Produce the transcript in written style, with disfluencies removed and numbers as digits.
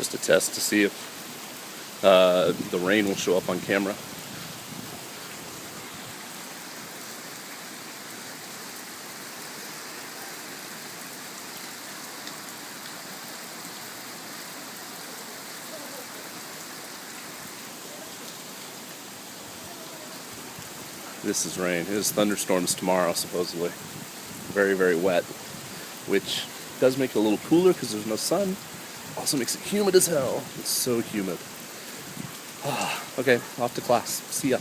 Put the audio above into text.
just a test to see if the rain will show up on camera. This is rain. It is thunderstorms tomorrow, supposedly. Very, very wet, which does make it a little cooler because there's no sun. Also makes it humid as hell. It's so humid. Okay, off to class. See ya.